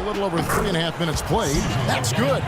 little over 3.5 minutes played. That's good.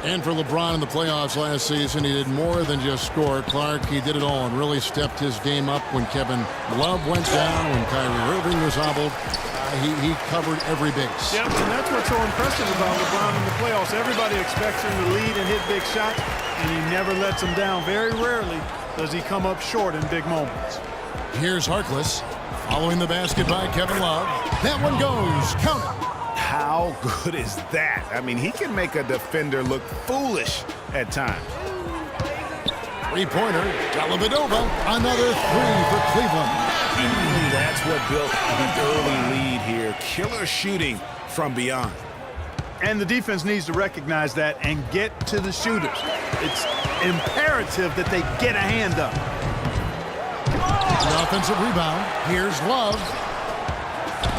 And for LeBron in the playoffs last season, he did more than just score. Clark, he did it all and really stepped his game up when Kevin Love went down, when Kyrie Irving was hobbled. He covered every base. Yep, and that's what's so impressive about LeBron in the playoffs. Everybody expects him to lead and hit big shots, and he never lets them down. Very rarely does he come up short in big moments. Here's Harkless following the basket by Kevin Love. That one goes. Count it. How good is that? I mean, he can make a defender look foolish at times. Three-pointer, Dellavedova, another three for Cleveland. And that's what built the early lead here. Killer shooting from beyond. And the defense needs to recognize that and get to the shooters. It's imperative that they get a hand up. An offensive rebound. Here's Love.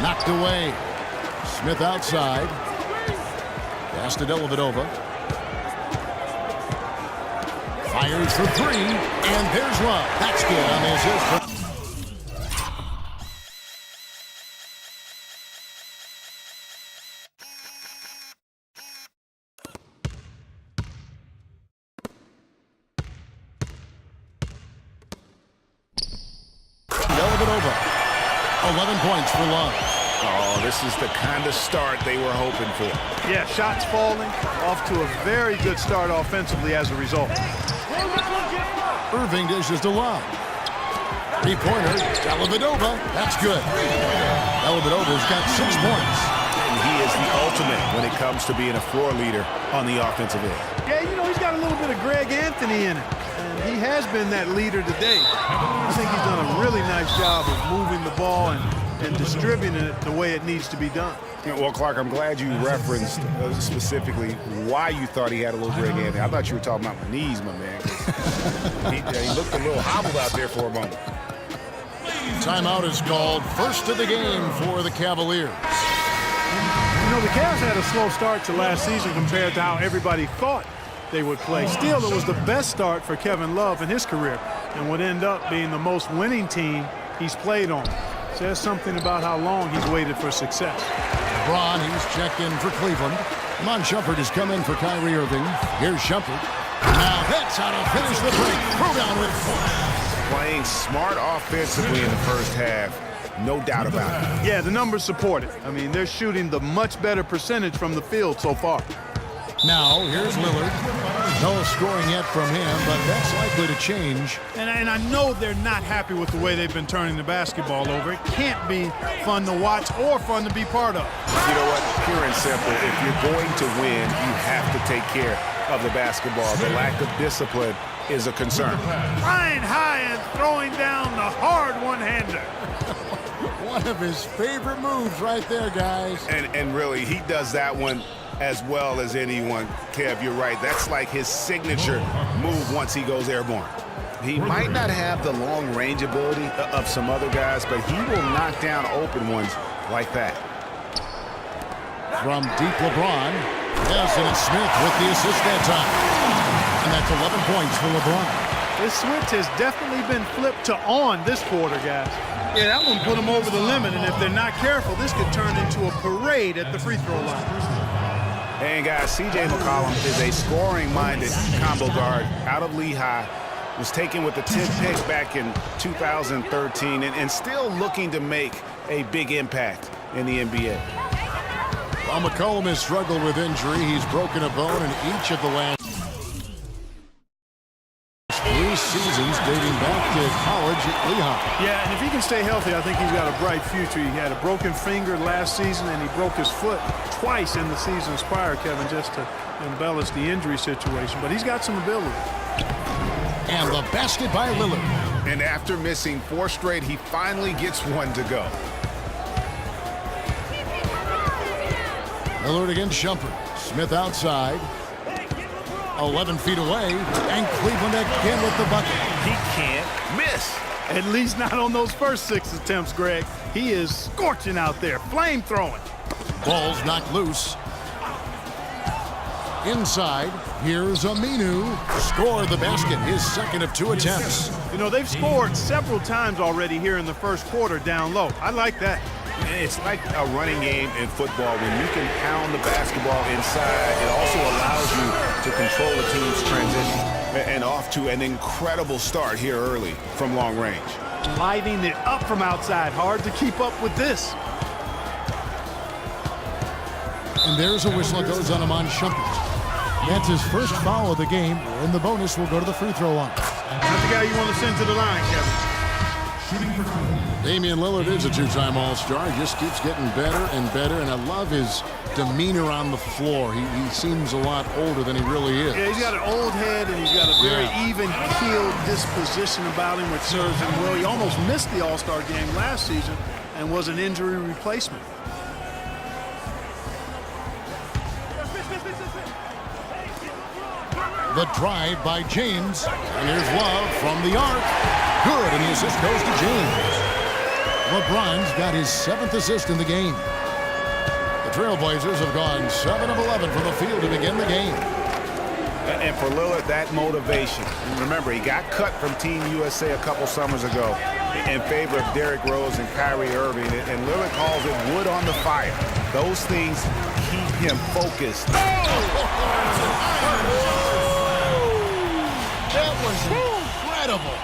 Knocked away. Smith outside. Pass to Dellavedova. Fires for three, and there's Love. That's good on the assist. Dellavedova. 11 points for Love. Oh, this is the kind of start they were hoping for. Yeah, shots falling, off to a very good start offensively as a result. Irving dishes to Love. Three-pointer, Dellavedova. That's good. Dellavedova's got 6 points. And he is the ultimate when it comes to being a floor leader on the offensive end. Yeah, you know, he's got a little bit of Greg Anthony in it. And he has been that leader today. I think he's done a really nice job of moving the ball and distributing it the way it needs to be done. Well, Clark, I'm glad you referenced specifically why you thought he had a little Greg Anthony. I thought you were talking about my knees, my man. He looked a little hobbled out there for a moment. Timeout is called. First of the game for the Cavaliers. You know, the Cavs had a slow start to last season compared to how everybody thought they would play. Still, it was the best start for Kevin Love in his career and would end up being the most winning team he's played on. Says something about how long he's waited for success. LeBron, he's checked in for Cleveland. Iman Shumpert has come in for Kyrie Irving. Here's Shumpert. Now that's how to finish the break. Throw down with 4. Playing smart offensively in the first half, no doubt about it. Yeah, the numbers support it. I mean, they're shooting the much better percentage from the field so far. Now, here's Lillard. No scoring yet from him, but that's likely to change. And I know they're not happy with the way they've been turning the basketball over. It can't be fun to watch or fun to be part of. You know what? Pure and simple, if you're going to win, you have to take care of the basketball. The lack of discipline is a concern. Flying high and throwing down the hard one-hander. One of his favorite moves right there, guys. And really, he does that one as well as anyone. Kev, you're right. That's like his signature move once he goes airborne. He might not have the long-range ability of some other guys, but he will knock down open ones like that. From deep LeBron. Yes, and it's Smith with the assist that time. And that's 11 points for LeBron. This switch has definitely been flipped to on this quarter, guys. Yeah, that one put them over the limit, and if they're not careful, this could turn into a parade at the free throw line. And guys, C.J. McCollum is a scoring-minded combo guard out of Lehigh. Was taken with the 10th pick back in 2013 and still looking to make a big impact in the NBA. While McCollum has struggled with injury, he's broken a bone in each of the last 3 seasons dating back to college at Lehigh. Yeah, and if he can stay healthy, I think he's got a bright future. He had a broken finger last season, and he broke his foot twice in the seasons prior, Kevin, just to embellish the injury situation. But he's got some ability. And the basket by Lillard. And after missing 4 straight, he finally gets one to go. Lillard against Shumpert. Smith outside. 11 feet away. And Cleveland again with the bucket. He can't miss. At least not on those first 6 attempts, Greg. He is scorching out there, flame throwing. Ball's knocked loose. Inside, here's Aminu. Scored the basket, his second of 2 attempts. You know, they've scored several times already here in the first quarter down low. I like that. It's like a running game in football. When you can pound the basketball inside, it also allows you to control the team's transition. And off to an incredible start here early from long range. Lighting it up from outside. Hard to keep up with this. And there's a whistle that goes on Iman Shumpert. That's his first foul of the game, and the bonus will go to the free throw line. Not the guy you want to send to the line, Kevin. Damian Lillard is a two-time All-Star. He just keeps getting better and better, and I love his demeanor on the floor. He seems a lot older than he really is. Yeah, he's got an old head, and he's got a very even-keeled disposition about him, which serves him well. He almost missed the All-Star game last season and was an injury replacement. The drive by James, and here's Love from the arc. Good, and the assist goes to James. LeBron's got his 7th assist in the game. The Trailblazers have gone 7 of 11 from the field to begin the game. And for Lillard, that motivation. And remember, he got cut from Team USA a couple summers ago in favor of Derrick Rose and Kyrie Irving. And Lillard calls it wood on the fire. Those things keep him focused. That was incredible.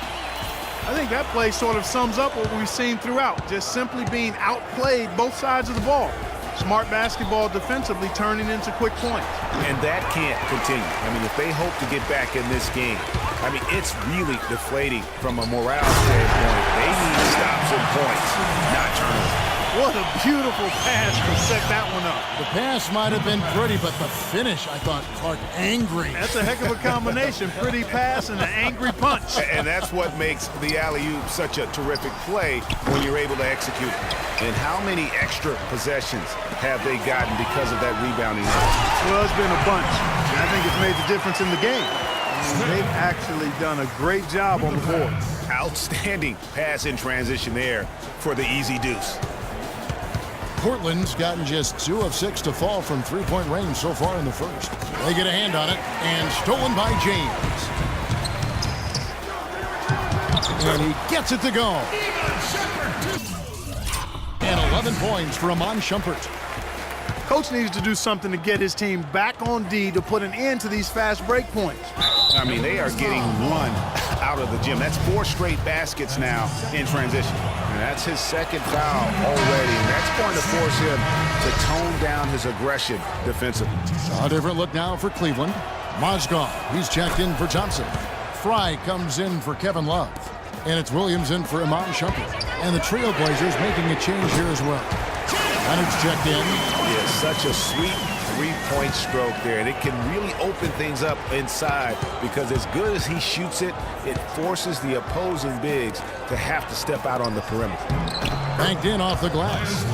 I think that play sort of sums up what we've seen throughout, just simply being outplayed both sides of the ball. Smart basketball defensively turning into quick points. And that can't continue. I mean, if they hope to get back in this game, I mean, it's really deflating from a morale standpoint. They need stops and points, not turnovers. What a beautiful pass to set that one up. The pass might have been pretty, but the finish, I thought, Clark, angry. That's a heck of a combination. Pretty pass and an angry punch. And that's what makes the alley-oop such a terrific play when you're able to execute it. And how many extra possessions have they gotten because of that rebounding? Well, it's been a bunch. And I think it's made the difference in the game. I mean, they've actually done a great job on the board. Outstanding pass in transition there for the easy deuce. Portland's gotten just 2 of 6 to fall from three-point range so far in the first. They get a hand on it, and stolen by James. And he gets it to go. And 11 points for Iman Shumpert. Coach needs to do something to get his team back on D to put an end to these fast break points. I mean, they are getting run out of the gym. That's 4 straight baskets now in transition. And that's his 2nd foul already. And that's going to force him to tone down his aggression defensively. A different look now for Cleveland. Mozgov, he's checked in for Johnson. Fry comes in for Kevin Love. And it's Williams in for Iman Shumpert. And the Trailblazers making a change here as well. Leonard's checked in. Yeah, such a sweet three-point stroke there. And it can really open things up inside because as good as he shoots it, it forces the opposing bigs to have to step out on the perimeter. Banked in off the glass.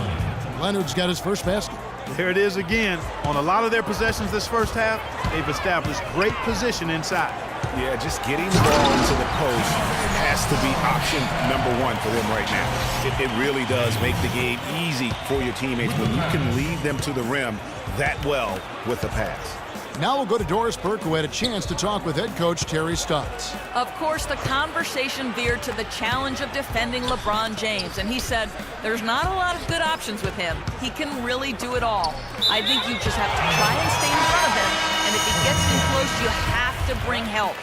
Leonard's got his first basket. There it is again. On a lot of their possessions this first half, they've established great position inside. Yeah, just getting the ball into the post has to be option number 1 for them right now. It really does make the game easy for your teammates when you can lead them to the rim that well with the pass. Now we'll go to Doris Burke, who had a chance to talk with head coach Terry Stotts. Of course, the conversation veered to the challenge of defending LeBron James, and he said there's not a lot of good options with him. He can really do it all. I think you just have to try and stay in front of him, and if he gets in close, you have to bring help.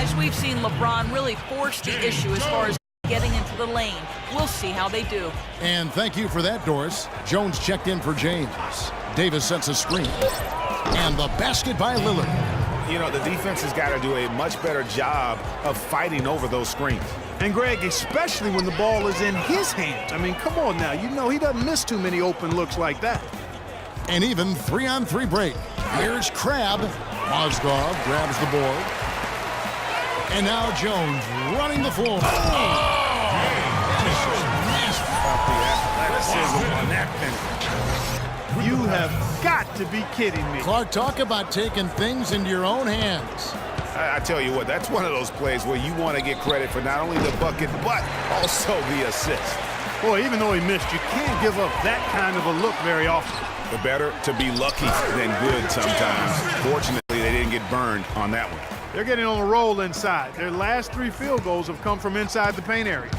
Guys, we've seen LeBron really force the issue as far as getting into the lane. We'll see how they do. And thank you for that, Doris. Jones checked in for James. Davis sets a screen. And the basket by Lillard. You know, the defense has got to do a much better job of fighting over those screens. And Greg, especially when the ball is in his hands. I mean, come on now. You know he doesn't miss too many open looks like that. An even 3-on-3 break. Here's Crabbe. Mozgov grabs the board. And now Jones running the floor. You have got to be kidding me. Clark, talk about taking things into your own hands. I tell you what, that's one of those plays where you want to get credit for not only the bucket, but also the assist. Boy, even though he missed, you can't give up that kind of a look very often. The better to be lucky than good sometimes. Fortunately, they didn't get burned on that one. They're getting on a roll inside. Their last 3 field goals have come from inside the paint area.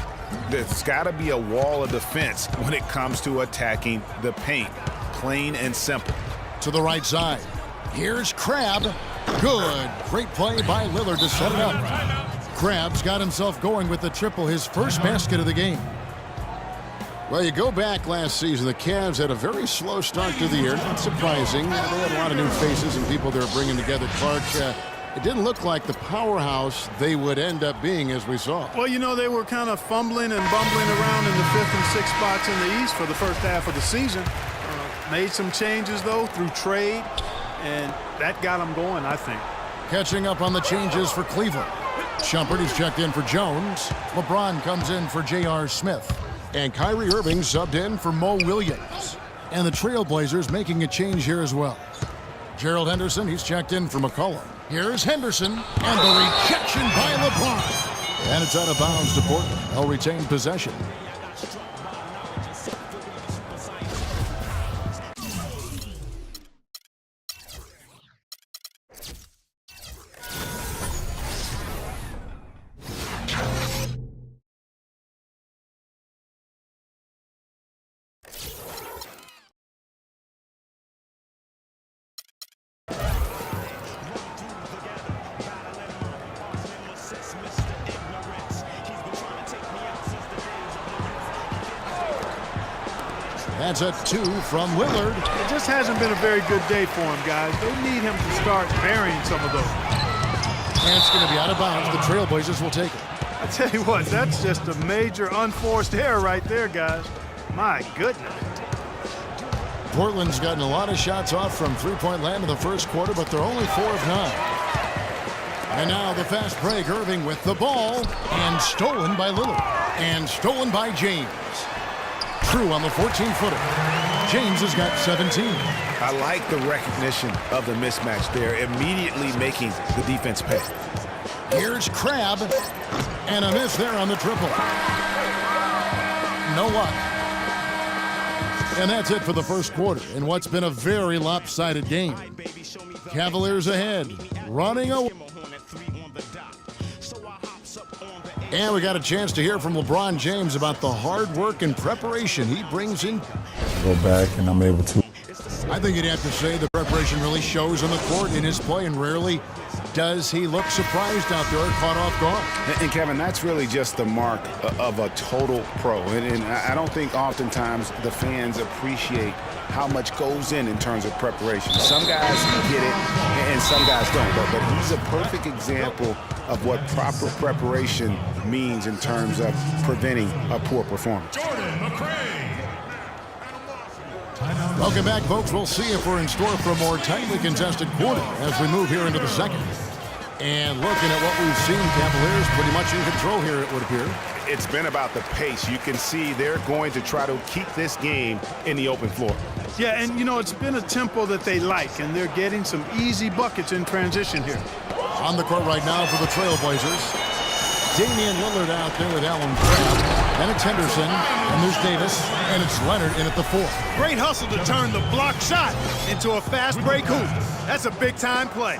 There's got to be a wall of defense when it comes to attacking the paint. Plain and simple. To the right side. Here's Crabbe. Good. Great play by Lillard to set it up. Crabbe's got himself going with the triple, his first basket of the game. Well, you go back last season, the Cavs had a very slow start to the year. Not surprising. They had a lot of new faces and people they were bringing together. Clark, it didn't look like the powerhouse they would end up being, as we saw. Well, you know, they were kind of fumbling and bumbling around in the 5th and 6th spots in the East for the first half of the season. Made some changes, though, through trade, and that got them going, I think. Catching up on the changes for Cleveland. Shumpert is checked in for Jones. LeBron comes in for J.R. Smith. And Kyrie Irving subbed in for Mo Williams. And the Trailblazers making a change here as well. Gerald Henderson, he's checked in for McCollum. Here's Henderson, and the rejection by LeBron. And it's out of bounds to Portland. They'll retain possession. That's a 2 from Lillard. It just hasn't been a very good day for him, guys. They need him to start burying some of those. And it's going to be out of bounds. The Trailblazers will take it. I tell you what, that's just a major unforced error right there, guys. My goodness. Portland's gotten a lot of shots off from three-point land in the first quarter, but they're only 4 of 9. And now the fast break. Irving with the ball. And stolen by Lillard. And stolen by James. True on the 14-footer. James has got 17. I like the recognition of the mismatch there, immediately making the defense pay. Here's Crabbe. And a miss there on the triple. No luck. And that's it for the first quarter in what's been a very lopsided game. Cavaliers ahead, running away. And we got a chance to hear from LeBron James about the hard work and preparation he brings in. Go back and I'm able to. I think you'd have to say the preparation really shows on the court in his play, and rarely does he look surprised out there, caught off guard. And Kevin, that's really just the mark of a total pro. And I don't think oftentimes the fans appreciate how much goes in terms of preparation. Some guys get it and some guys don't. But he's a perfect example of what proper preparation means in terms of preventing a poor performance. Welcome back, folks. We'll see if we're in store for a more tightly contested quarter as we move here into the second. And looking at what we've seen, Cavaliers pretty much in control here, it would appear. It's been about the pace. You can see they're going to try to keep this game in the open floor. Yeah, and, you know, it's been a tempo that they like, and they're getting some easy buckets in transition here. On the court right now for the Trailblazers. Damian Lillard out there with Allen Crabbe. And it's Henderson, and there's Davis, and it's Leonard in at the 4. Great hustle to turn the block shot into a fast break hoop. That's a big-time play.